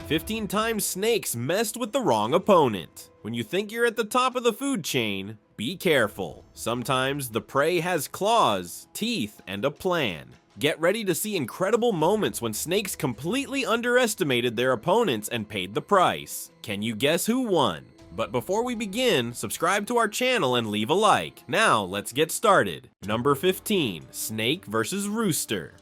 15 times snakes messed with the wrong opponent. When you think you're at the top of the food chain, be careful. Sometimes the prey has claws, teeth, and a plan. Get ready to see incredible moments when snakes completely underestimated their opponents and paid the price. Can you guess who won? But before we begin, subscribe to our channel and leave a like. Now, let's get started. Number 15, Snake vs. Rooster.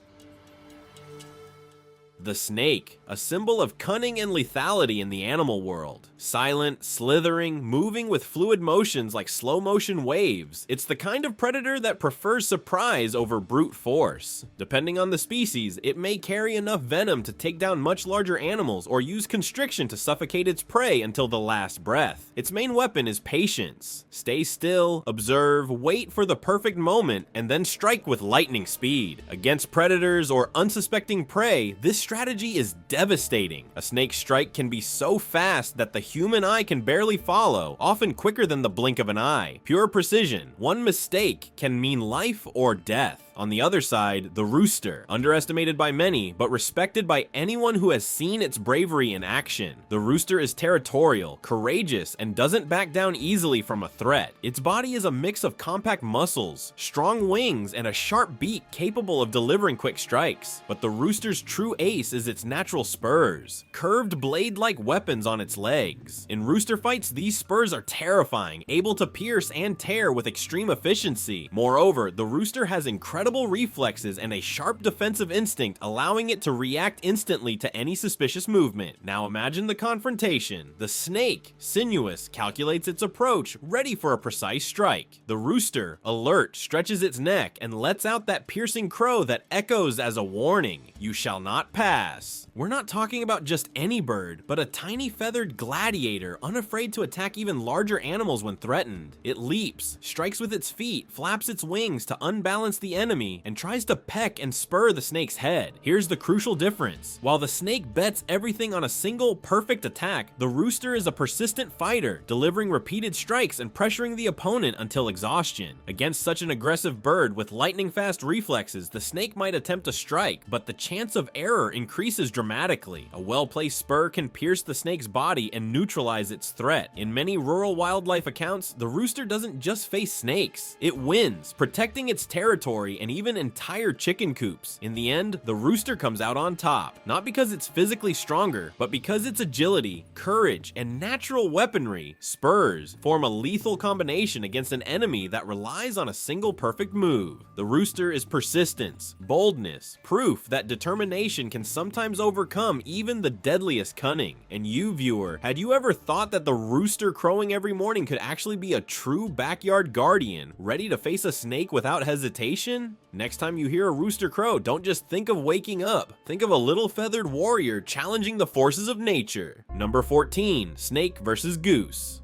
The snake, a symbol of cunning and lethality in the animal world. Silent, slithering, moving with fluid motions like slow motion waves. It's the kind of predator that prefers surprise over brute force. Depending on the species, it may carry enough venom to take down much larger animals or use constriction to suffocate its prey until the last breath. Its main weapon is patience. Stay still, observe, wait for the perfect moment, and then strike with lightning speed. Against predators or unsuspecting prey, this strategy is devastating. A snake's strike can be so fast that the human eye can barely follow, often quicker than the blink of an eye. Pure precision. One mistake can mean life or death. On the other side, the rooster, underestimated by many, but respected by anyone who has seen its bravery in action. The rooster is territorial, courageous, and doesn't back down easily from a threat. Its body is a mix of compact muscles, strong wings, and a sharp beak capable of delivering quick strikes. But the rooster's true ace is its natural spurs, curved blade-like weapons on its legs. In rooster fights, these spurs are terrifying, able to pierce and tear with extreme efficiency. Moreover, the rooster has incredible reflexes and a sharp defensive instinct, allowing it to react instantly to any suspicious movement. Now imagine the confrontation. The snake, sinuous, calculates its approach, ready for a precise strike. The rooster, alert, stretches its neck and lets out that piercing crow that echoes as a warning. You shall not pass. We're not talking about just any bird, but a tiny feathered gladiator, unafraid to attack even larger animals when threatened. It leaps, strikes with its feet, flaps its wings to unbalance the enemy, and tries to peck and spur the snake's head. Here's the crucial difference. While the snake bets everything on a single perfect attack, the rooster is a persistent fighter, delivering repeated strikes and pressuring the opponent until exhaustion. Against such an aggressive bird with lightning-fast reflexes, the snake might attempt a strike, but the chance of error increases dramatically. A well-placed spur can pierce the snake's body and neutralize its threat. In many rural wildlife accounts, the rooster doesn't just face snakes. It wins, protecting its territory and even entire chicken coops. In the end, the rooster comes out on top, not because it's physically stronger, but because its agility, courage, and natural weaponry, spurs, form a lethal combination against an enemy that relies on a single perfect move. The rooster is persistence, boldness, proof that determination can sometimes overcome even the deadliest cunning. And you, viewer, had you ever thought that the rooster crowing every morning could actually be a true backyard guardian, ready to face a snake without hesitation? Next time you hear a rooster crow, don't just think of waking up. Think of a little feathered warrior challenging the forces of nature. Number 14, Snake vs. Goose.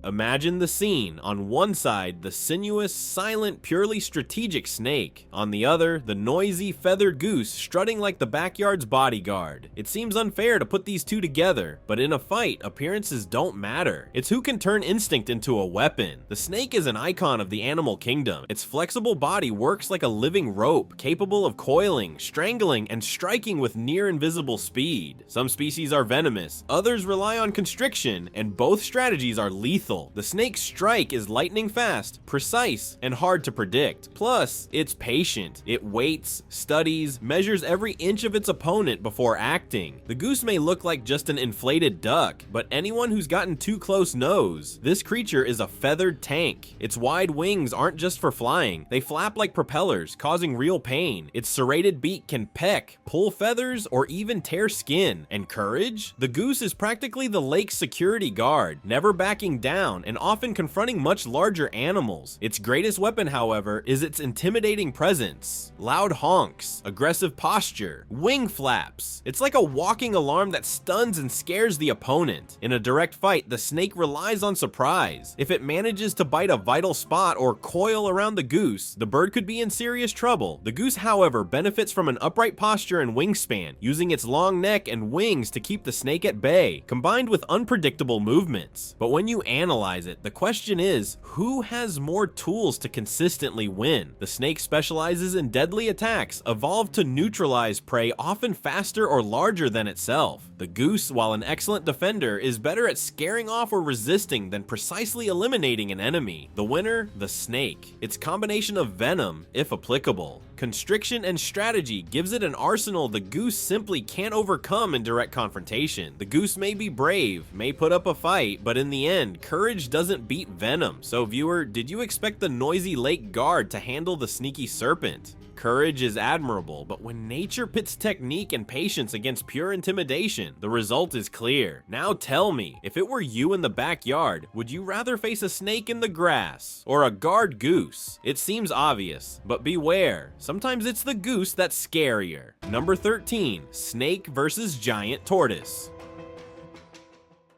Imagine the scene. On one side, the sinuous, silent, purely strategic snake. On the other, the noisy, feathered goose strutting like the backyard's bodyguard. It seems unfair to put these two together, but in a fight, appearances don't matter. It's who can turn instinct into a weapon. The snake is an icon of the animal kingdom. Its flexible body works like a living rope, capable of coiling, strangling, and striking with near invisible speed. Some species are venomous, others rely on constriction, and both strategies are lethal. The snake's strike is lightning fast, precise, and hard to predict. Plus, it's patient. It waits, studies, measures every inch of its opponent before acting. The goose may look like just an inflated duck, but anyone who's gotten too close knows. This creature is a feathered tank. Its wide wings aren't just for flying. They flap like propellers, causing real pain. Its serrated beak can peck, pull feathers, or even tear skin. And courage? The goose is practically the lake's security guard, never backing down and often confronting much larger animals. Its greatest weapon, however, is its intimidating presence. Loud honks, aggressive posture, wing flaps. It's like a walking alarm that stuns and scares the opponent. In a direct fight, the snake relies on surprise. If it manages to bite a vital spot or coil around the goose, the bird could be in serious trouble. The goose, however, benefits from an upright posture and wingspan, using its long neck and wings to keep the snake at bay, combined with unpredictable movements. But when you analyze analyze it, the question is, who has more tools to consistently win? The snake specializes in deadly attacks, evolved to neutralize prey often faster or larger than itself. The goose, while an excellent defender, is better at scaring off or resisting than precisely eliminating an enemy. The winner, the snake. Its combination of venom, if applicable, constriction, and strategy gives it an arsenal the goose simply can't overcome in direct confrontation. The goose may be brave, may put up a fight, but in the end, courage doesn't beat venom. So viewer, did you expect the noisy lake guard to handle the sneaky serpent? Courage is admirable, but when nature pits technique and patience against pure intimidation, the result is clear. Now tell me, if it were you in the backyard, would you rather face a snake in the grass or a guard goose? It seems obvious, but beware. Sometimes it's the goose that's scarier. Number 13, snake versus giant tortoise.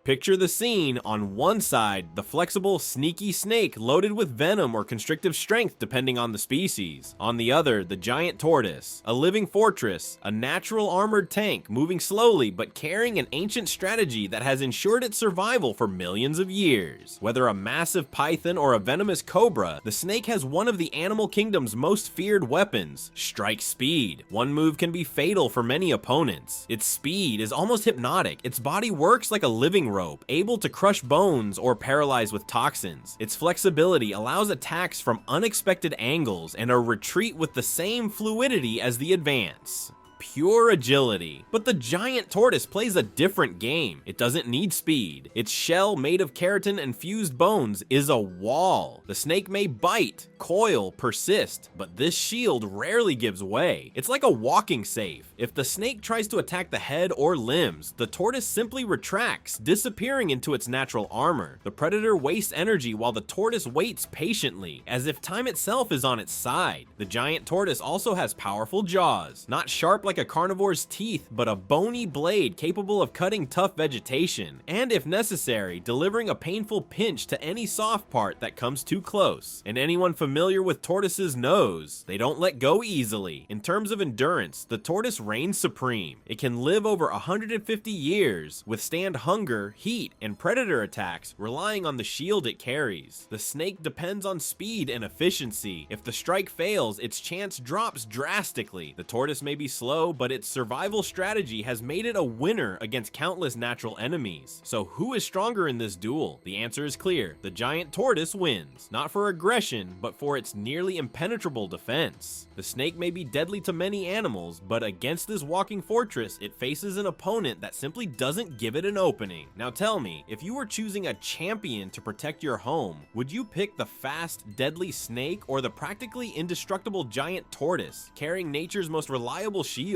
Picture the scene. On one side, the flexible, sneaky snake loaded with venom or constrictive strength depending on the species. On the other, the giant tortoise, a living fortress, a natural armored tank moving slowly but carrying an ancient strategy that has ensured its survival for millions of years. Whether a massive python or a venomous cobra, the snake has one of the animal kingdom's most feared weapons, strike speed. One move can be fatal for many opponents. Its speed is almost hypnotic. Its body works like a living rope, able to crush bones or paralyze with toxins. Its flexibility allows attacks from unexpected angles and a retreat with the same fluidity as the advance. Pure agility. But the giant tortoise plays a different game. It doesn't need speed. Its shell, made of keratin and fused bones, is a wall. The snake may bite, coil, persist, but this shield rarely gives way. It's like a walking safe. If the snake tries to attack the head or limbs, the tortoise simply retracts, disappearing into its natural armor. The predator wastes energy while the tortoise waits patiently, as if time itself is on its side. The giant tortoise also has powerful jaws, not sharp like a carnivore's teeth, but a bony blade capable of cutting tough vegetation, and if necessary, delivering a painful pinch to any soft part that comes too close. And anyone familiar with tortoises knows they don't let go easily. In terms of endurance, the tortoise reigns supreme. It can live over 150 years, withstand hunger, heat, and predator attacks, relying on the shield it carries. The snake depends on speed and efficiency. If the strike fails, its chance drops drastically. The tortoise may be slow, but its survival strategy has made it a winner against countless natural enemies. So who is stronger in this duel? The answer is clear. The giant tortoise wins, not for aggression, but for its nearly impenetrable defense. The snake may be deadly to many animals, but against this walking fortress, it faces an opponent that simply doesn't give it an opening. Now tell me, if you were choosing a champion to protect your home, would you pick the fast, deadly snake or the practically indestructible giant tortoise, carrying nature's most reliable shield?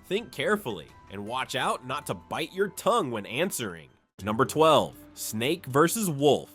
Think carefully, and watch out not to bite your tongue when answering. Number 12, snake versus wolf.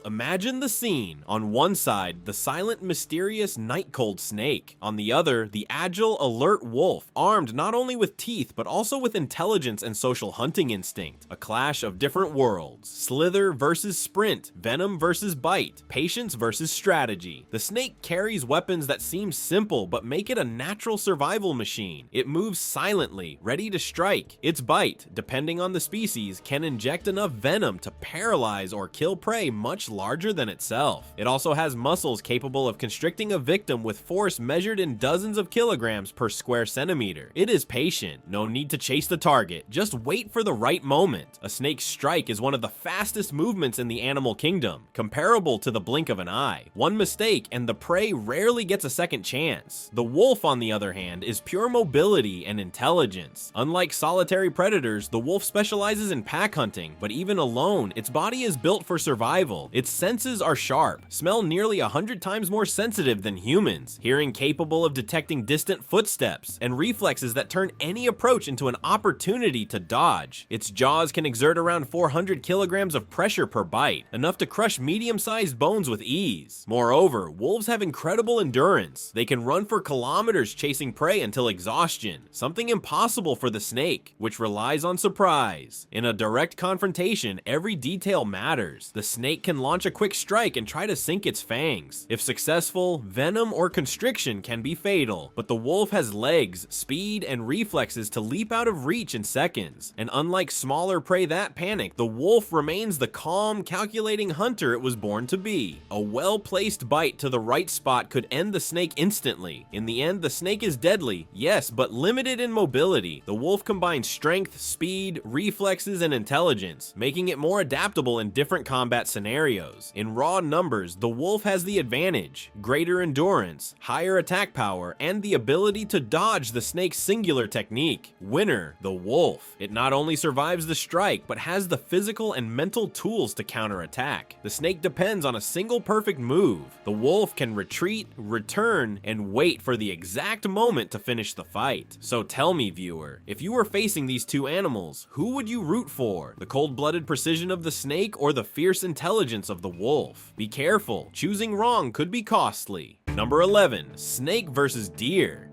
Imagine the scene. On one side, the silent, mysterious, night-cold snake. On the other, the agile, alert wolf, armed not only with teeth, but also with intelligence and social hunting instinct. A clash of different worlds. Slither versus sprint, venom versus bite, patience versus strategy. The snake carries weapons that seem simple, but make it a natural survival machine. It moves silently, ready to strike. Its bite, depending on the species, can inject enough venom to paralyze or kill prey much larger than itself. It also has muscles capable of constricting a victim with force measured in dozens of kilograms per square centimeter. It is patient, no need to chase the target, just wait for the right moment. A snake's strike is one of the fastest movements in the animal kingdom, comparable to the blink of an eye. One mistake and the prey rarely gets a second chance. The wolf, on the other hand, is pure mobility and intelligence. Unlike solitary predators, the wolf specializes in pack hunting, but even alone, its body is built for survival. Its senses are sharp, smell nearly 100 times more sensitive than humans, hearing capable of detecting distant footsteps, and reflexes that turn any approach into an opportunity to dodge. Its jaws can exert around 400 kilograms of pressure per bite, enough to crush medium-sized bones with ease. Moreover, wolves have incredible endurance. They can run for kilometers chasing prey until exhaustion, something impossible for the snake, which relies on surprise. In a direct confrontation, every detail matters. The snake can launch a quick strike and try to sink its fangs. If successful, venom or constriction can be fatal, but the wolf has legs, speed, and reflexes to leap out of reach in seconds. And unlike smaller prey that panic, the wolf remains the calm, calculating hunter it was born to be. A well-placed bite to the right spot could end the snake instantly. In the end, the snake is deadly, yes, but limited in mobility. The wolf combines strength, speed, reflexes, and intelligence, making it more adaptable in different combat scenarios. In raw numbers, the wolf has the advantage, greater endurance, higher attack power, and the ability to dodge the snake's singular technique. Winner, the wolf. It not only survives the strike, but has the physical and mental tools to counterattack. The snake depends on a single perfect move. The wolf can retreat, return, and wait for the exact moment to finish the fight. So tell me, viewer, if you were facing these two animals, who would you root for? The cold-blooded precision of the snake or the fierce intelligence of the wolf? Be careful, choosing wrong could be costly. Number 11, snake versus deer.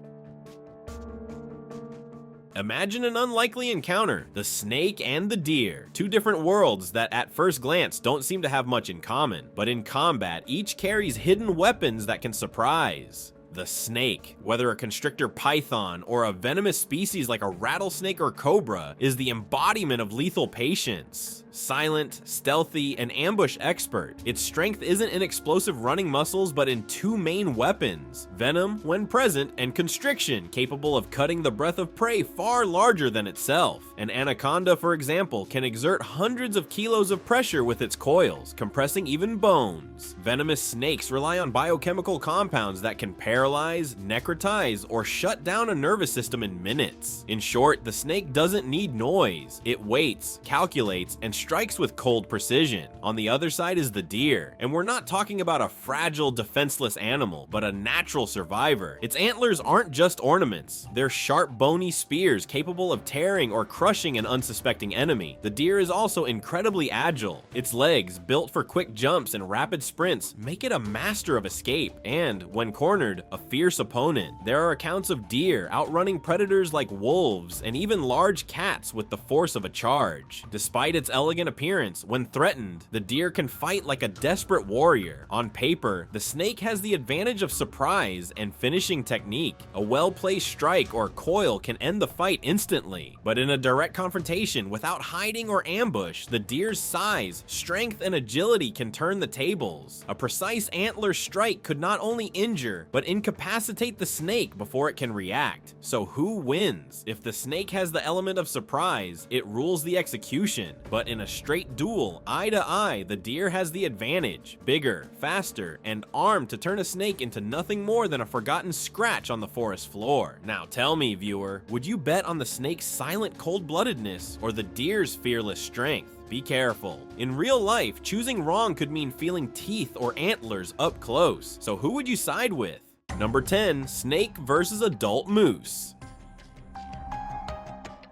Imagine an unlikely encounter, the snake and the deer, two different worlds that at first glance don't seem to have much in common, but in combat, each carries hidden weapons that can surprise. The snake, whether a constrictor python or a venomous species like a rattlesnake or cobra, is the embodiment of lethal patience. Silent, stealthy, and ambush expert, its strength isn't in explosive running muscles but in two main weapons: venom when present and constriction, capable of cutting the breath of prey far larger than itself. An anaconda, for example, can exert hundreds of kilos of pressure with its coils, compressing even bones. Venomous snakes rely on biochemical compounds that can paralyze, necrotize, or shut down a nervous system in minutes. In short, the snake doesn't need noise. It waits, calculates, and strikes with cold precision. On the other side is the deer, and we're not talking about a fragile, defenseless animal, but a natural survivor. Its antlers aren't just ornaments. They're sharp, bony spears capable of tearing or crushing an unsuspecting enemy. The deer is also incredibly agile. Its legs, built for quick jumps and rapid sprints, make it a master of escape, and, when cornered, a fierce opponent. There are accounts of deer outrunning predators like wolves and even large cats with the force of a charge. Despite its elegant appearance, when threatened, the deer can fight like a desperate warrior. On paper, the snake has the advantage of surprise and finishing technique. A well-placed strike or coil can end the fight instantly, but in a direct confrontation without hiding or ambush, the deer's size, strength, and agility can turn the tables. A precise antler strike could not only injure, but incapacitate the snake before it can react. So who wins? If the snake has the element of surprise, it rules the execution, but in a straight duel, eye to eye, the deer has the advantage, bigger, faster, and armed to turn a snake into nothing more than a forgotten scratch on the forest floor. Now tell me, viewer, would you bet on the snake's silent cold-bloodedness or the deer's fearless strength? Be careful. In real life, choosing wrong could mean feeling teeth or antlers up close. So who would you side with? Number 10, snake versus adult moose.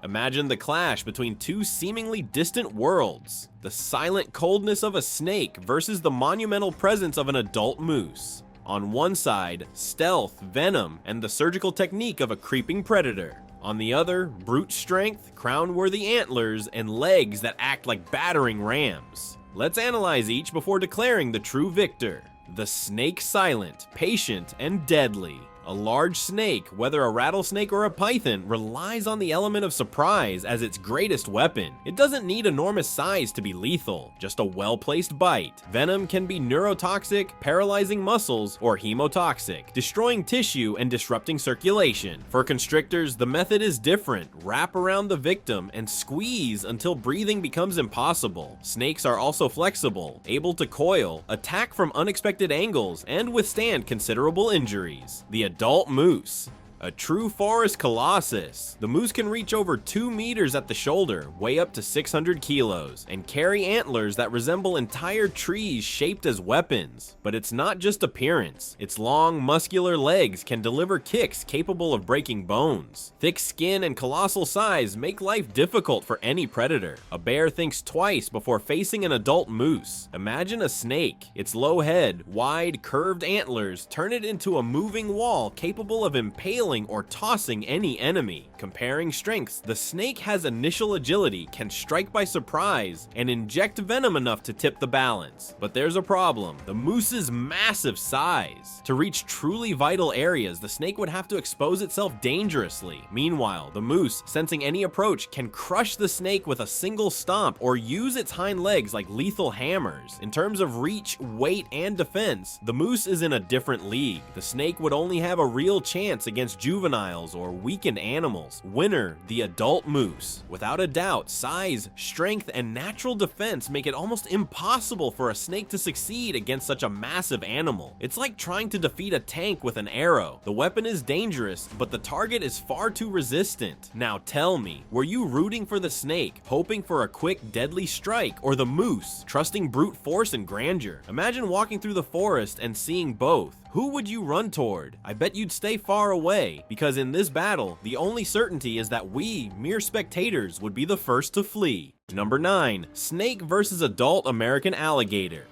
Imagine the clash between two seemingly distant worlds. The silent coldness of a snake versus the monumental presence of an adult moose. On one side, stealth, venom, and the surgical technique of a creeping predator. On the other, brute strength, crown-worthy antlers, and legs that act like battering rams. Let's analyze each before declaring the true victor. The snake silent, patient, and deadly. A large snake, whether a rattlesnake or a python, relies on the element of surprise as its greatest weapon. It doesn't need enormous size to be lethal, just a well-placed bite. Venom can be neurotoxic, paralyzing muscles, or hemotoxic, destroying tissue and disrupting circulation. For constrictors, the method is different. Wrap around the victim and squeeze until breathing becomes impossible. Snakes are also flexible, able to coil, attack from unexpected angles, and withstand considerable injuries. The adult moose. A true forest colossus. The moose can reach over 2 meters at the shoulder, weigh up to 600 kilos, and carry antlers that resemble entire trees shaped as weapons. But it's not just appearance. Its long, muscular legs can deliver kicks capable of breaking bones. Thick skin and colossal size make life difficult for any predator. A bear thinks twice before facing an adult moose. Imagine a snake. Its low head, wide, curved antlers turn it into a moving wall capable of impaling trampling or tossing any enemy. Comparing strengths, the snake has initial agility, can strike by surprise, and inject venom enough to tip the balance. But there's a problem: the moose's massive size. To reach truly vital areas, the snake would have to expose itself dangerously. Meanwhile, the moose, sensing any approach, can crush the snake with a single stomp or use its hind legs like lethal hammers. In terms of reach, weight, and defense, the moose is in a different league. The snake would only have a real chance against juveniles or weakened animals. Winner, the adult moose. Without a doubt, size, strength, and natural defense make it almost impossible for a snake to succeed against such a massive animal. It's like trying to defeat a tank with an arrow. The weapon is dangerous, but the target is far too resistant. Now tell me, were you rooting for the snake, hoping for a quick, deadly strike, or the moose, trusting brute force and grandeur? Imagine walking through the forest and seeing both. Who would you run toward? I bet you'd stay far away, because in this battle, the only certainty is that we, mere spectators, would be the first to flee. Number 9. Snake versus adult American alligator.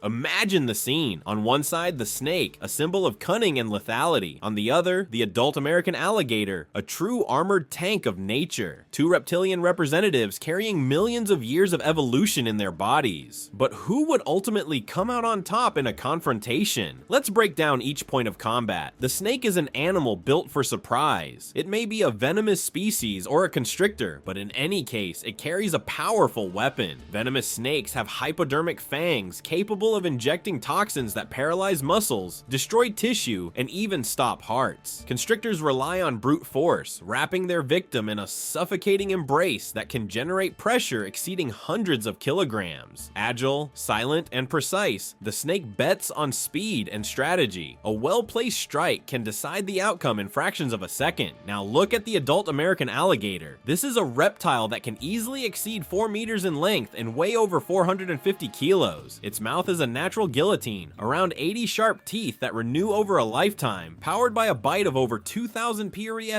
Imagine the scene. On one side, the snake, a symbol of cunning and lethality. On the other, the adult American alligator, a true armored tank of nature. Two reptilian representatives carrying millions of years of evolution in their bodies. But who would ultimately come out on top in a confrontation? Let's break down each point of combat. The snake is an animal built for surprise. It may be a venomous species or a constrictor, but in any case, it carries a powerful weapon. Venomous snakes have hypodermic fangs capable of injecting toxins that paralyze muscles, destroy tissue, and even stop hearts. Constrictors rely on brute force, wrapping their victim in a suffocating embrace that can generate pressure exceeding hundreds of kilograms. Agile, silent, and precise, the snake bets on speed and strategy. A well-placed strike can decide the outcome in fractions of a second. Now look at the adult American alligator. This is a reptile that can easily exceed 4 meters in length and weigh over 450 kilos. Its mouth is a natural guillotine, around 80 sharp teeth that renew over a lifetime, powered by a bite of over 2,000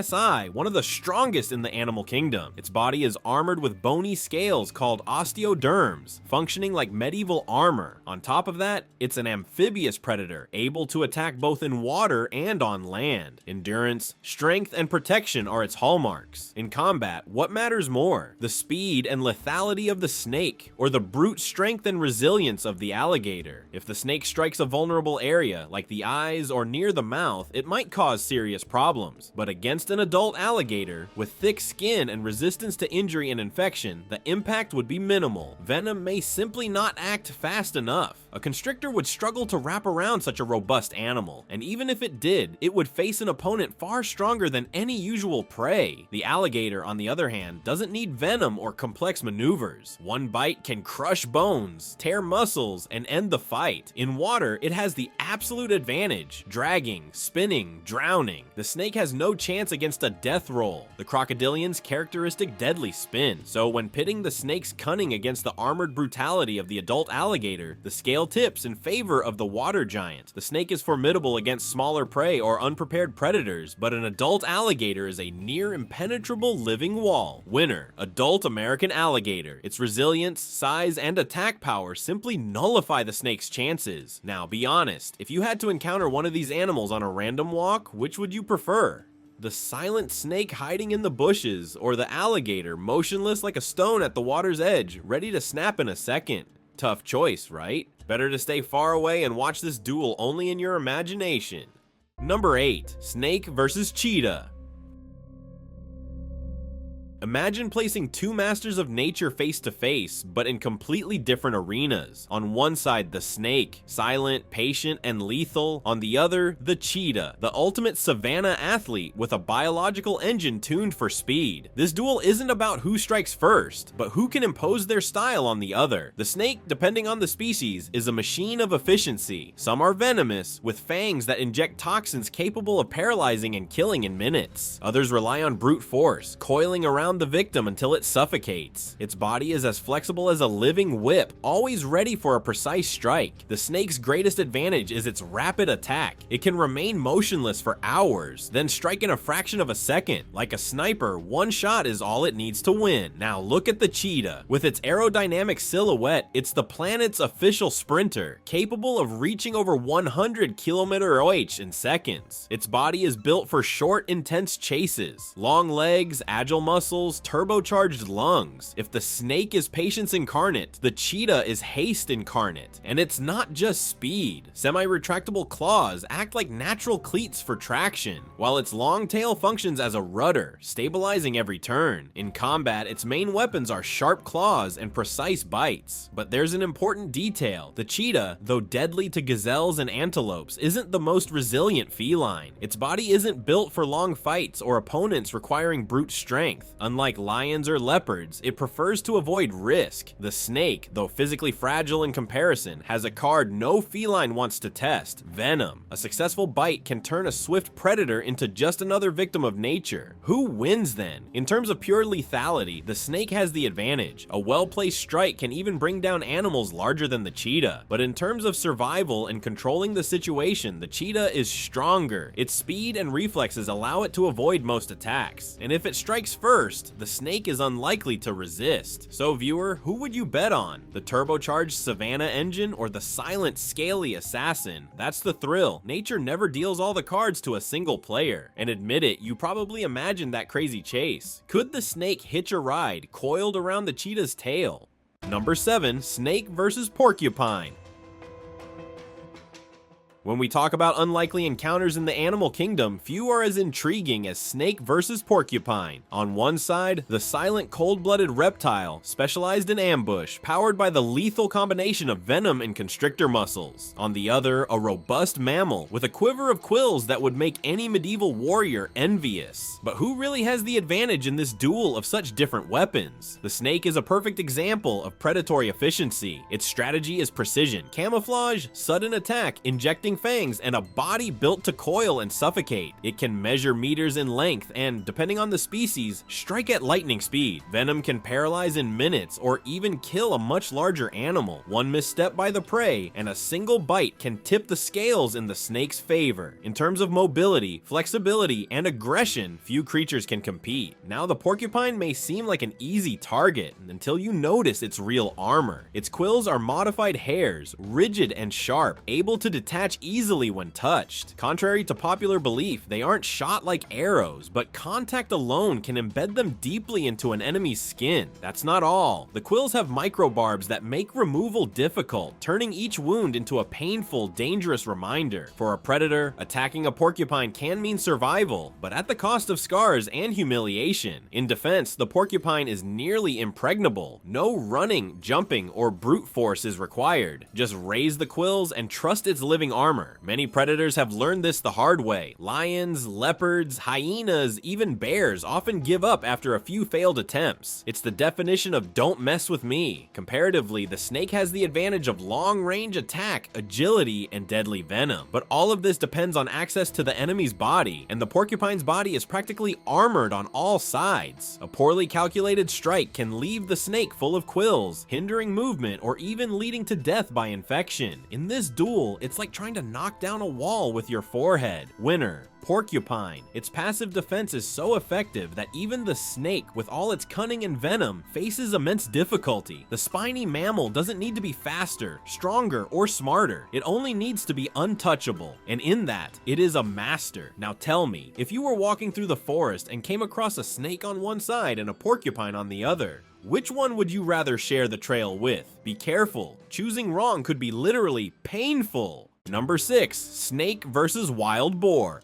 psi, one of the strongest in the animal kingdom. Its body is armored with bony scales called osteoderms, functioning like medieval armor. On top of that, it's an amphibious predator, able to attack both in water and on land. Endurance, strength, and protection are its hallmarks. In combat, what matters more? The speed and lethality of the snake, or the brute strength and resilience of the alligator? If the snake strikes a vulnerable area, like the eyes or near the mouth, it might cause serious problems. But against an adult alligator, with thick skin and resistance to injury and infection, the impact would be minimal. Venom may simply not act fast enough. A constrictor would struggle to wrap around such a robust animal, and even if it did, it would face an opponent far stronger than any usual prey. The alligator, on the other hand, doesn't need venom or complex maneuvers. One bite can crush bones, tear muscles, and end the fight. In water, it has the absolute advantage, dragging, spinning, drowning. The snake has no chance against a death roll, the crocodilian's characteristic deadly spin. So when pitting the snake's cunning against the armored brutality of the adult alligator, the scale tips in favor of the water giant. The snake is formidable against smaller prey or unprepared predators, but an adult alligator is a near impenetrable living wall. Winner, adult American alligator. Its resilience, size, and attack power simply nullify the snake's chances. Now be honest, if you had to encounter one of these animals on a random walk, which would you prefer? The silent snake hiding in the bushes, or the alligator motionless like a stone at the water's edge, ready to snap in a second? Tough choice, right? Better to stay far away and watch this duel only in your imagination. Number 8. Snake versus cheetah. Imagine placing two masters of nature face to face, but in completely different arenas. On one side, the snake, silent, patient, and lethal. On the other, the cheetah, the ultimate savanna athlete with a biological engine tuned for speed. This duel isn't about who strikes first, but who can impose their style on the other. The snake, depending on the species, is a machine of efficiency. Some are venomous, with fangs that inject toxins capable of paralyzing and killing in minutes. Others rely on brute force, coiling around around the victim until it suffocates. Its body is as flexible as a living whip, always ready for a precise strike. The snake's greatest advantage is its rapid attack. It can remain motionless for hours, then strike in a fraction of a second. Like a sniper, one shot is all it needs to win. Now look at the cheetah. With its aerodynamic silhouette, it's the planet's official sprinter, capable of reaching over 100 km/h in seconds. Its body is built for short, intense chases. Long legs, agile muscles, turbocharged lungs. If the snake is patience incarnate, the cheetah is haste incarnate. And it's not just speed. Semi-retractable claws act like natural cleats for traction, while its long tail functions as a rudder, stabilizing every turn. In combat, its main weapons are sharp claws and precise bites. But there's an important detail. The cheetah, though deadly to gazelles and antelopes, isn't the most resilient feline. Its body isn't built for long fights or opponents requiring brute strength. Unlike lions or leopards, it prefers to avoid risk. The snake, though physically fragile in comparison, has a card no feline wants to test: venom. A successful bite can turn a swift predator into just another victim of nature. Who wins then? In terms of pure lethality, the snake has the advantage. A well-placed strike can even bring down animals larger than the cheetah. But in terms of survival and controlling the situation, the cheetah is stronger. Its speed and reflexes allow it to avoid most attacks. And if it strikes first, the snake is unlikely to resist. So viewer, who would you bet on? The turbocharged Savannah engine or the silent, scaly assassin? That's the thrill. Nature never deals all the cards to a single player. And admit it, you probably imagined that crazy chase. Could the snake hitch a ride coiled around the cheetah's tail? Number 7, snake versus porcupine. When we talk about unlikely encounters in the animal kingdom, few are as intriguing as snake versus porcupine. On one side, the silent, cold-blooded reptile, specialized in ambush, powered by the lethal combination of venom and constrictor muscles. On the other, a robust mammal with a quiver of quills that would make any medieval warrior envious. But who really has the advantage in this duel of such different weapons? The snake is a perfect example of predatory efficiency. Its strategy is precision, camouflage, sudden attack, injecting fangs, and a body built to coil and suffocate. It can measure meters in length and, depending on the species, strike at lightning speed. Venom can paralyze in minutes or even kill a much larger animal. One misstep by the prey and a single bite can tip the scales in the snake's favor. In terms of mobility, flexibility, and aggression, few creatures can compete. Now the porcupine may seem like an easy target until you notice its real armor. Its quills are modified hairs, rigid and sharp, able to detach easily when touched. Contrary to popular belief, they aren't shot like arrows, but contact alone can embed them deeply into an enemy's skin. That's not all. The quills have microbarbs that make removal difficult, turning each wound into a painful, dangerous reminder. For a predator, attacking a porcupine can mean survival, but at the cost of scars and humiliation. In defense, the porcupine is nearly impregnable. No running, jumping, or brute force is required. Just raise the quills and trust its living armor. Many predators have learned this the hard way. Lions, leopards, hyenas, even bears often give up after a few failed attempts. It's the definition of don't mess with me. Comparatively, the snake has the advantage of long-range attack, agility, and deadly venom. But all of this depends on access to the enemy's body, and the porcupine's body is practically armored on all sides. A poorly calculated strike can leave the snake full of quills, hindering movement or even leading to death by infection. In this duel, it's like trying to knock down a wall with your forehead. Winner: porcupine. Its passive defense is so effective that even the snake, with all its cunning and venom, faces immense difficulty. The spiny mammal doesn't need to be faster, stronger, or smarter. It only needs to be untouchable, and in that, it is a master. Now tell me, if you were walking through the forest and came across a snake on one side and a porcupine on the other, which one would you rather share the trail with? Be careful. Choosing wrong could be literally painful. Number 6, snake versus wild boar.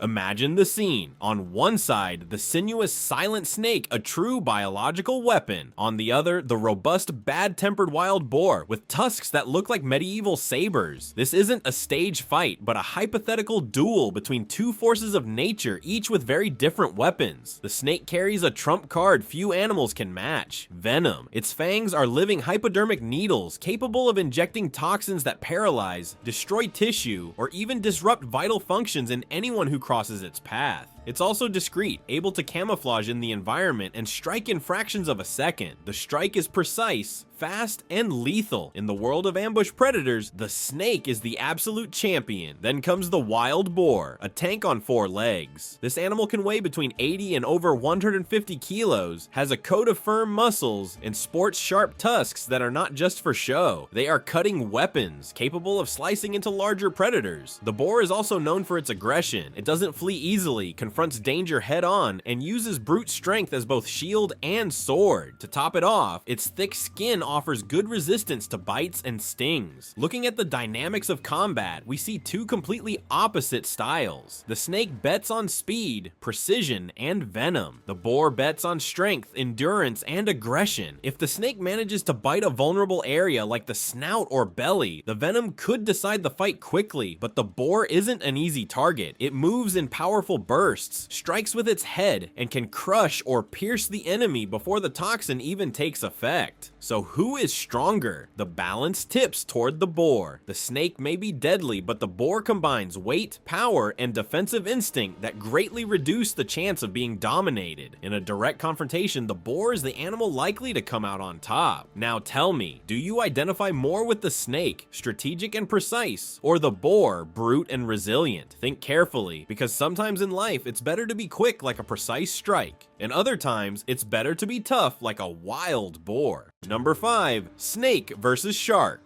Imagine the scene. On one side, the sinuous silent snake, a true biological weapon. On the other, the robust, bad-tempered wild boar with tusks that look like medieval sabers. This isn't a stage fight, but a hypothetical duel between two forces of nature, each with very different weapons. The snake carries a trump card few animals can match: venom. Its fangs are living hypodermic needles capable of injecting toxins that paralyze, destroy tissue, or even disrupt vital functions in anyone who crosses its path. It's also discreet, able to camouflage in the environment and strike in fractions of a second. The strike is precise, fast, and lethal. In the world of ambush predators, the snake is the absolute champion. Then comes the wild boar, a tank on 4 legs. This animal can weigh between 80 and over 150 kilos, has a coat of firm muscles, and sports sharp tusks that are not just for show. They are cutting weapons, capable of slicing into larger predators. The boar is also known for its aggression. It doesn't flee easily, confronts danger head on, and uses brute strength as both shield and sword. To top it off, its thick skin offers good resistance to bites and stings. Looking at the dynamics of combat, we see 2 completely opposite styles. The snake bets on speed, precision, and venom. The boar bets on strength, endurance, and aggression. If the snake manages to bite a vulnerable area like the snout or belly, the venom could decide the fight quickly, but the boar isn't an easy target. It moves in powerful bursts, strikes with its head, and can crush or pierce the enemy before the toxin even takes effect. So who is stronger? The balance tips toward the boar. The snake may be deadly, but the boar combines weight, power, and defensive instinct that greatly reduce the chance of being dominated. In a direct confrontation, the boar is the animal likely to come out on top. Now tell me, do you identify more with the snake, strategic and precise, or the boar, brute and resilient? Think carefully, because sometimes in life it's better to be quick like a precise strike, and other times it's better to be tough like a wild boar. Number 5. Snake versus shark.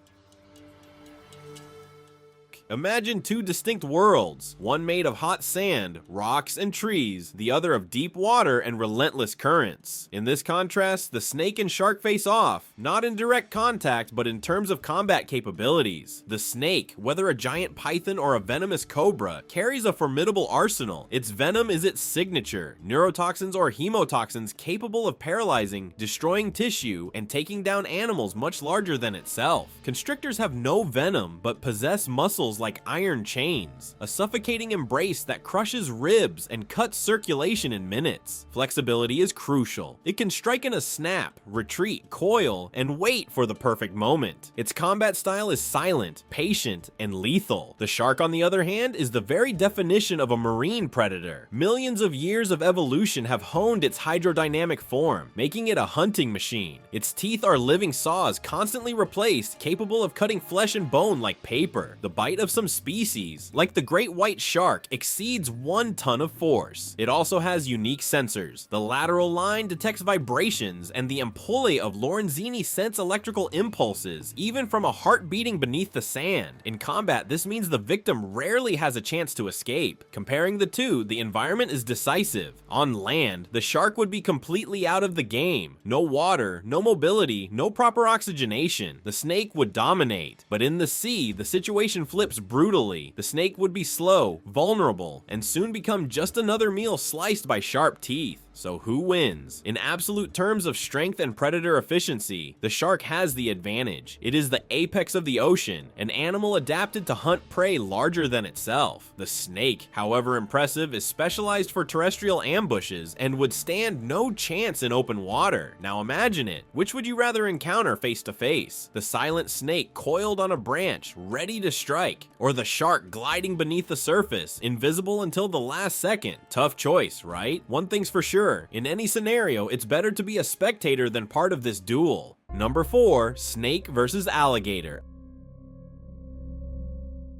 Imagine 2 distinct worlds, one made of hot sand, rocks, and trees, the other of deep water and relentless currents. In this contrast, the snake and shark face off, not in direct contact, but in terms of combat capabilities. The snake, whether a giant python or a venomous cobra, carries a formidable arsenal. Its venom is its signature, neurotoxins or hemotoxins capable of paralyzing, destroying tissue, and taking down animals much larger than itself. Constrictors have no venom, but possess muscles like iron chains, a suffocating embrace that crushes ribs and cuts circulation in minutes. Flexibility is crucial. It can strike in a snap, retreat, coil, and wait for the perfect moment. Its combat style is silent, patient, and lethal. The shark, on the other hand, is the very definition of a marine predator. Millions of years of evolution have honed its hydrodynamic form, making it a hunting machine. Its teeth are living saws constantly replaced, capable of cutting flesh and bone like paper. The bite of some species, like the great white shark, exceeds 1 ton of force. It also has unique sensors. The lateral line detects vibrations, and the ampullae of Lorenzini sense electrical impulses, even from a heart beating beneath the sand. In combat, this means the victim rarely has a chance to escape. Comparing the two, the environment is decisive. On land, the shark would be completely out of the game. No water, no mobility, no proper oxygenation. The snake would dominate. But in the sea, the situation flips brutally. The snake would be slow, vulnerable, and soon become just another meal sliced by sharp teeth. So who wins? In absolute terms of strength and predator efficiency, the shark has the advantage. It is the apex of the ocean, an animal adapted to hunt prey larger than itself. The snake, however impressive, is specialized for terrestrial ambushes and would stand no chance in open water. Now imagine it. Which would you rather encounter face to face? The silent snake coiled on a branch, ready to strike, or the shark gliding beneath the surface, invisible until the last second? Tough choice, right? One thing's for sure. In any scenario, it's better to be a spectator than part of this duel. Number 4. Snake versus alligator.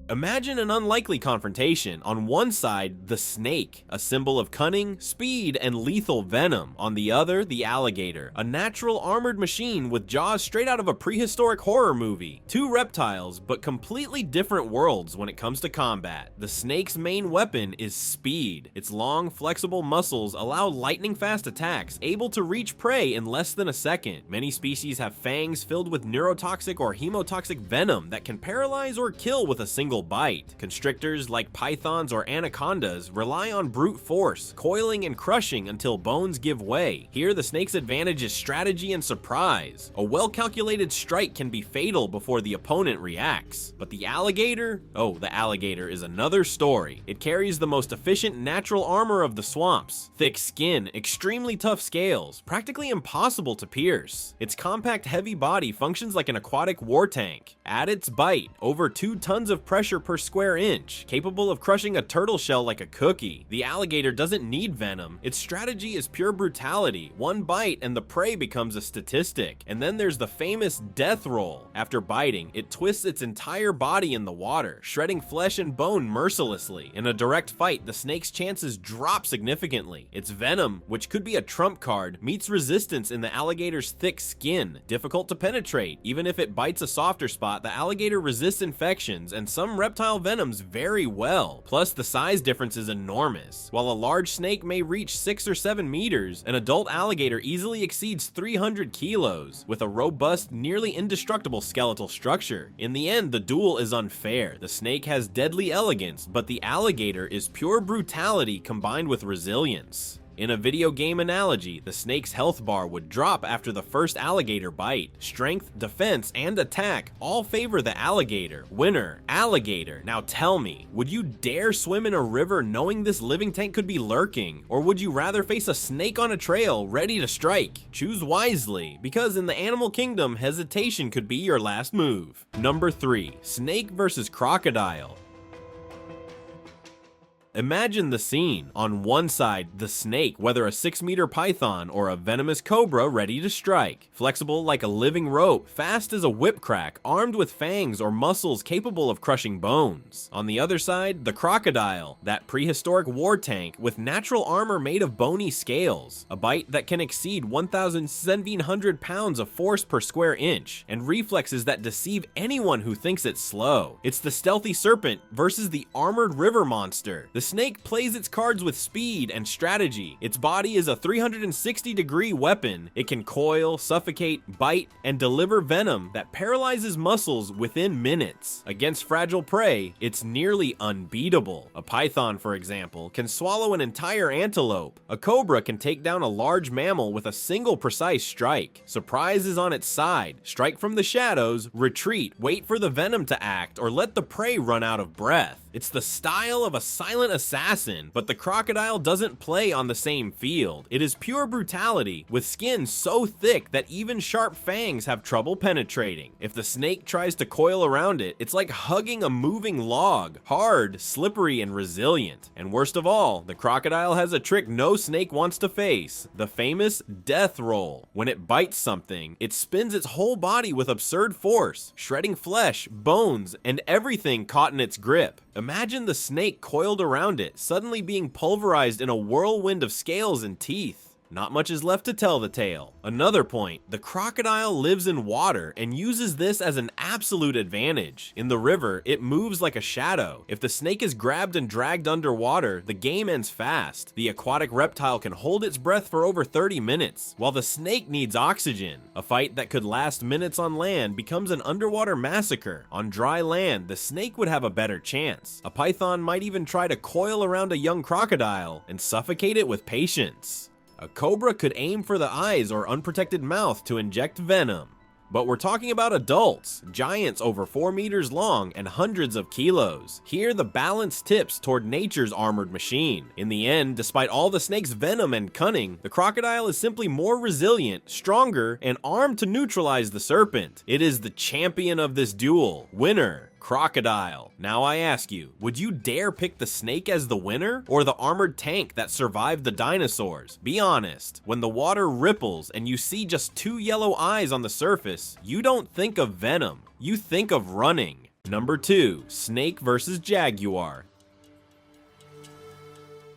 Imagine an unlikely confrontation. On one side, the snake, a symbol of cunning, speed, and lethal venom. On the other, the alligator, a natural armored machine with jaws straight out of a prehistoric horror movie. 2 reptiles, but completely different worlds when it comes to combat. The snake's main weapon is speed. Its long, flexible muscles allow lightning-fast attacks, able to reach prey in less than a second. Many species have fangs filled with neurotoxic or hemotoxic venom that can paralyze or kill with a single bite. Constrictors like pythons or anacondas rely on brute force, coiling and crushing until bones give way. Here, the snake's advantage is strategy and surprise. A well-calculated strike can be fatal before the opponent reacts. But the alligator? Oh, the alligator is another story. It carries the most efficient natural armor of the swamps. Thick skin, extremely tough scales, practically impossible to pierce. Its compact, heavy body functions like an aquatic war tank. At its bite, over 2 tons of pressure pressure per square inch, capable of crushing a turtle shell like a cookie. The alligator doesn't need venom. Its strategy is pure brutality. One bite and the prey becomes a statistic. And then there's the famous death roll. After biting, it twists its entire body in the water, shredding flesh and bone mercilessly. In a direct fight, the snake's chances drop significantly. Its venom, which could be a trump card, meets resistance in the alligator's thick skin, difficult to penetrate. Even if it bites a softer spot, the alligator resists infections, and some reptile venoms very well. Plus, the size difference is enormous. While a large snake may reach 6 or 7 meters, an adult alligator easily exceeds 300 kilos, with a robust, nearly indestructible skeletal structure. In the end, the duel is unfair. The snake has deadly elegance, but the alligator is pure brutality combined with resilience. In a video game analogy, the snake's health bar would drop after the first alligator bite. Strength, defense, and attack all favor the alligator. Winner, alligator. Now tell me, would you dare swim in a river knowing this living tank could be lurking? Or would you rather face a snake on a trail ready to strike? Choose wisely, because in the animal kingdom, hesitation could be your last move. Number 3, snake versus crocodile. Imagine the scene. On one side, the snake, whether a 6-meter python or a venomous cobra ready to strike. Flexible like a living rope, fast as a whip crack, armed with fangs or muscles capable of crushing bones. On the other side, the crocodile, that prehistoric war tank with natural armor made of bony scales. A bite that can exceed 1,700 pounds of force per square inch, and reflexes that deceive anyone who thinks it's slow. It's the stealthy serpent versus the armored river monster. The snake plays its cards with speed and strategy. Its body is a 360-degree weapon. It can coil, suffocate, bite, and deliver venom that paralyzes muscles within minutes. Against fragile prey, it's nearly unbeatable. A python, for example, can swallow an entire antelope. A cobra can take down a large mammal with a single precise strike. Surprise is on its side. Strike from the shadows, retreat, wait for the venom to act, or let the prey run out of breath. It's the style of a silent assassin, but the crocodile doesn't play on the same field. It is pure brutality, with skin so thick that even sharp fangs have trouble penetrating. If the snake tries to coil around it, it's like hugging a moving log, hard, slippery, and resilient. And worst of all, the crocodile has a trick no snake wants to face, the famous death roll. When it bites something, it spins its whole body with absurd force, shredding flesh, bones, and everything caught in its grip. Imagine the snake coiled around it, suddenly being pulverized in a whirlwind of scales and teeth. Not much is left to tell the tale. Another point, the crocodile lives in water and uses this as an absolute advantage. In the river, it moves like a shadow. If the snake is grabbed and dragged underwater, the game ends fast. The aquatic reptile can hold its breath for over 30 minutes, while the snake needs oxygen. A fight that could last minutes on land becomes an underwater massacre. On dry land, the snake would have a better chance. A python might even try to coil around a young crocodile and suffocate it with patience. A cobra could aim for the eyes or unprotected mouth to inject venom. But we're talking about adults, giants over 4 meters long and hundreds of kilos. Here the balance tips toward nature's armored machine. In the end, despite all the snake's venom and cunning, the crocodile is simply more resilient, stronger, and armed to neutralize the serpent. It is the champion of this duel. Winner, crocodile. Now I ask you, would you dare pick the snake as the winner, or the armored tank that survived the dinosaurs? Be honest, when the water ripples and you see just 2 yellow eyes on the surface, you don't think of venom, you think of running. Number 2, snake versus jaguar.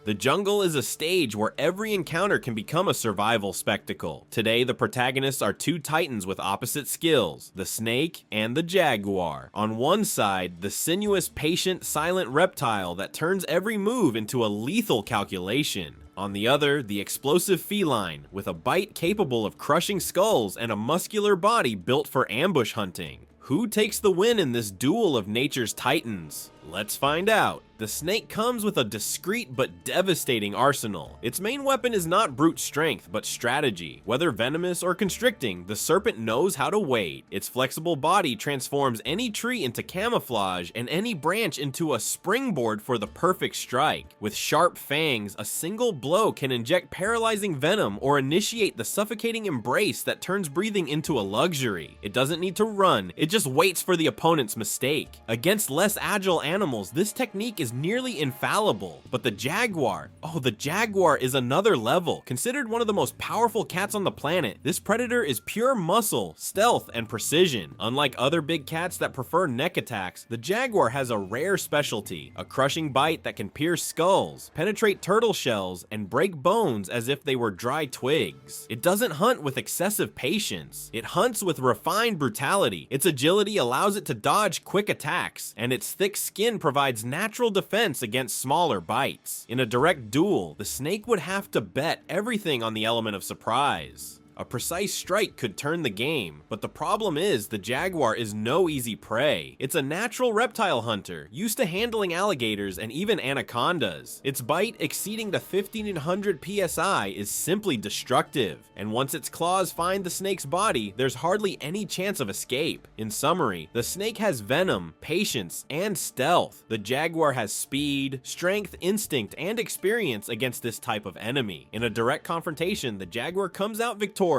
The jungle is a stage where every encounter can become a survival spectacle. Today, the protagonists are 2 titans with opposite skills, the snake and the jaguar. On one side, the sinuous, patient, silent reptile that turns every move into a lethal calculation. On the other, the explosive feline, with a bite capable of crushing skulls and a muscular body built for ambush hunting. Who takes the win in this duel of nature's titans? Let's find out. The snake comes with a discreet but devastating arsenal. Its main weapon is not brute strength, but strategy. Whether venomous or constricting, the serpent knows how to wait. Its flexible body transforms any tree into camouflage and any branch into a springboard for the perfect strike. With sharp fangs, a single blow can inject paralyzing venom or initiate the suffocating embrace that turns breathing into a luxury. It doesn't need to run, it just just waits for the opponent's mistake. Against less agile animals, this technique is nearly infallible. But the jaguar, the jaguar is another level. Considered one of the most powerful cats on the planet, this predator is pure muscle, stealth, and precision. Unlike other big cats that prefer neck attacks, the jaguar has a rare specialty, a crushing bite that can pierce skulls, penetrate turtle shells, and break bones as if they were dry twigs. It doesn't hunt with excessive patience. It hunts with refined brutality. Its agility allows it to dodge quick attacks, and its thick skin provides natural defense against smaller bites. In a direct duel, the snake would have to bet everything on the element of surprise. A precise strike could turn the game, but the problem is the jaguar is no easy prey. It's a natural reptile hunter, used to handling alligators and even anacondas. Its bite exceeding the 1500 psi is simply destructive, and once its claws find the snake's body, there's hardly any chance of escape. In summary, the snake has venom, patience, and stealth. The jaguar has speed, strength, instinct, and experience against this type of enemy. In a direct confrontation, the jaguar comes out victorious.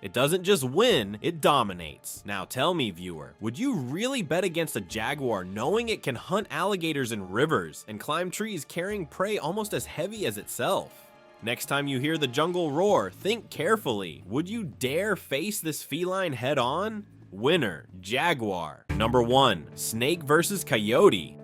It doesn't just win, it dominates. Now tell me, viewer, would you really bet against a jaguar knowing it can hunt alligators in rivers and climb trees carrying prey almost as heavy as itself? Next time you hear the jungle roar, think carefully. Would you dare face this feline head on? Winner, jaguar. Number 1, snake versus coyote.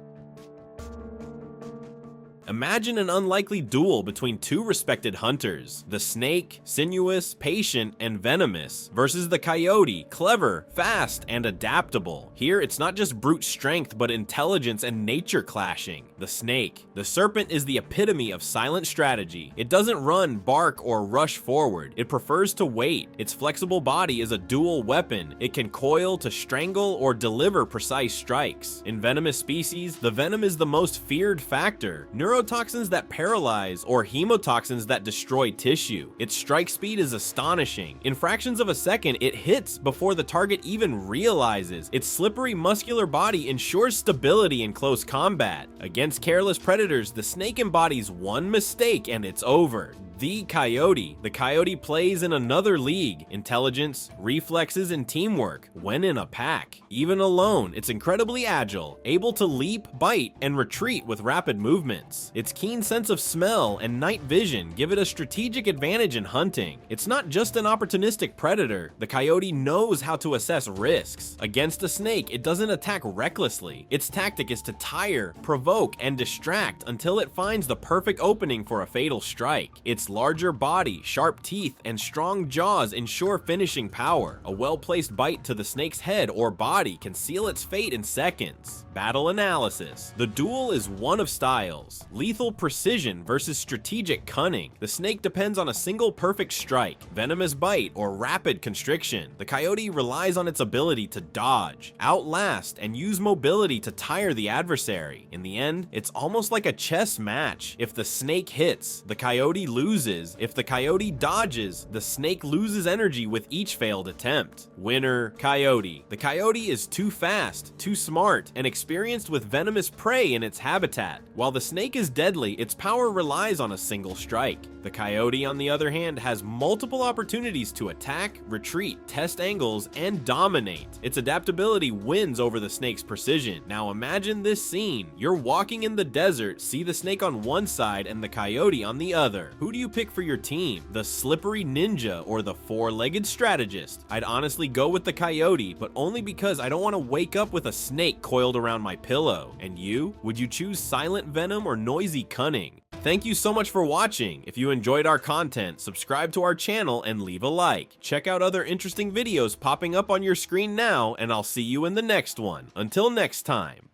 Imagine an unlikely duel between two respected hunters, the snake, sinuous, patient, and venomous, versus the coyote, clever, fast, and adaptable. Here, it's not just brute strength, but intelligence and nature clashing. The snake. The serpent is the epitome of silent strategy. It doesn't run, bark, or rush forward. It prefers to wait. Its flexible body is a dual weapon. It can coil to strangle or deliver precise strikes. In venomous species, the venom is the most feared factor. Neurotoxins that paralyze or hemotoxins that destroy tissue. Its strike speed is astonishing. In fractions of a second, it hits before the target even realizes. Its slippery muscular body ensures stability in close combat. Against careless predators, the snake embodies one mistake and it's over. The coyote. The coyote plays in another league. Intelligence, reflexes, and teamwork when in a pack. Even alone, it's incredibly agile, able to leap, bite, and retreat with rapid movements. Its keen sense of smell and night vision give it a strategic advantage in hunting. It's not just an opportunistic predator. The coyote knows how to assess risks. Against a snake, it doesn't attack recklessly. Its tactic is to tire, provoke, and distract until it finds the perfect opening for a fatal strike. Its larger body, sharp teeth, and strong jaws ensure finishing power. A well-placed bite to the snake's head or body can seal its fate in seconds. Battle analysis. The duel is one of styles. Lethal precision versus strategic cunning. The snake depends on a single perfect strike, venomous bite, or rapid constriction. The coyote relies on its ability to dodge, outlast, and use mobility to tire the adversary. In the end, it's almost like a chess match. If the snake hits, the coyote loses. If the coyote dodges, the snake loses energy with each failed attempt. Winner, coyote. The coyote is too fast, too smart, and experienced with venomous prey in its habitat. While the snake is deadly, its power relies on a single strike. The coyote, on the other hand, has multiple opportunities to attack, retreat, test angles, and dominate. Its adaptability wins over the snake's precision. Now imagine this scene. You're walking in the desert, see the snake on one side and the coyote on the other. Who do you pick for your team? The slippery ninja or the four-legged strategist? I'd honestly go with the coyote, but only because I don't want to wake up with a snake coiled around my pillow. And you? Would you choose silent venom or noisy cunning? Thank you so much for watching. If you enjoyed our content, subscribe to our channel and leave a like. Check out other interesting videos popping up on your screen now, and I'll see you in the next one. Until next time.